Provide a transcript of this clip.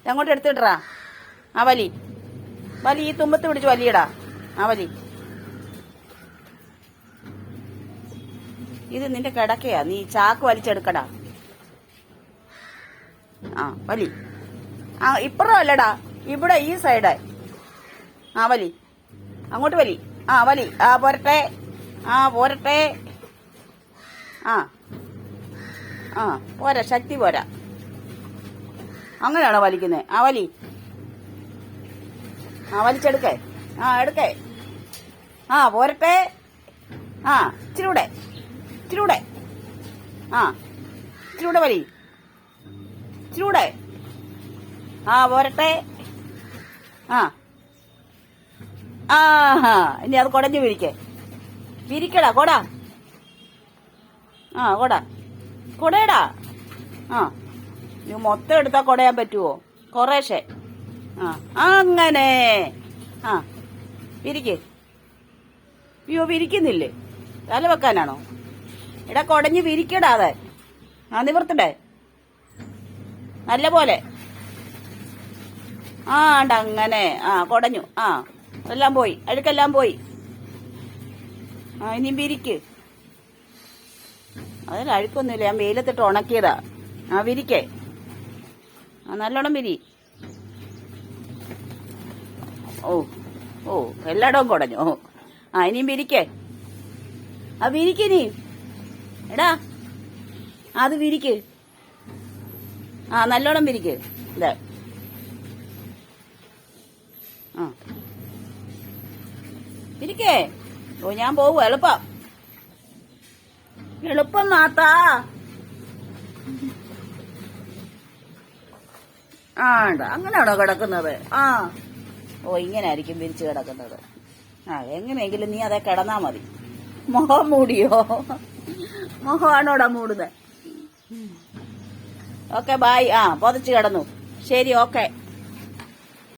എങ്ങോട്ട് എടുത്തിട്ടാ? ആ വലി വലി, ഈ തുമ്പത്ത് പിടിച്ച് വലിയടാ. ആ വലി. ഇത് നിന്റെ കിടക്കയാ, നീ ചാക്ക് വലിച്ചെടുക്കടാ. ആ വലി. ആ ഇപ്പുറം അല്ലടാ, ഇവിടെ ഈ സൈഡ്. ആ വലി, അങ്ങോട്ട് വലി. ആ വലി. ആ പോരട്ടെ, ആ പോരട്ടെ. ആ ആ പോരാ, ശക്തി പോരാ. അങ്ങനെയാണോ വലിക്കുന്നത്? ആ വലി. ആ വലിച്ചെടുക്കേ. ആ എടുക്കേ. ആ പോരട്ടെ. ആ ഇച്ചിരൂടെ, ഇച്ചിരൂടെ. ആ ഇച്ചിരൂടെ വലി, ഇച്ചിരൂടെ. ആ പോരട്ടെ. ആ ആ ഇനി അത് കുടഞ്ഞു വിരിക്കേ. വിരിക്കടാ കൊട. ആ കൊട, കൊടയടാ. ആ ഇത് മൊത്തം എടുത്താൽ കുടയാൻ പറ്റുമോ? കുറേശ്ശെ. ആ അങ്ങനെ. ആ വിരിക്ക്. അയ്യോ വിരിക്കുന്നില്ലേ? തല വെക്കാനാണോ? എടാ കുടഞ്ഞ് വിരിക്കടാ. അതെ, ആ നിവർത്തണ്ടേ നല്ല പോലെ. ആ അങ്ങനെ. ആ കുടഞ്ഞു. ആ എല്ലാം പോയി, അഴുക്കെല്ലാം പോയി. ആ ഇനിയും വിരിക്ക്. അതിൽ അഴുക്കൊന്നുമില്ല, ഞാൻ വെയിലത്തിട്ട് ഉണക്കിയതാ. ആ വിരിക്കേ. ആ നല്ലോണം വിരി. ഓ ഓ എല്ലായിടവും കുടഞ്ഞു. ഓ ആ ഇനിയും വിരിക്കേ. ആ വിരിക്കിനി. എടാ അത് വിരിക്ക്. ആ നല്ലോണം വിരിക്ക്. ഇതാ. ആ വിരിക്കേ. ഓ ഞാൻ പോവും. എളുപ്പം, എളുപ്പം മാത്താ. ആ അങ്ങനെയാണോ കിടക്കുന്നത്? ആ ഓ ഇങ്ങനെ ആയിരിക്കും വിരിച്ച് കിടക്കുന്നത്. ആ എങ്ങനെയെങ്കിലും നീ അതെ കിടന്നാ മതി. മുഖം മൂടിയോ? മുഖമാണോടാ മൂടുന്നത്? Okay bye. ആ പൊതച്ച് കിടന്നു. ശരി, ഓക്കെ.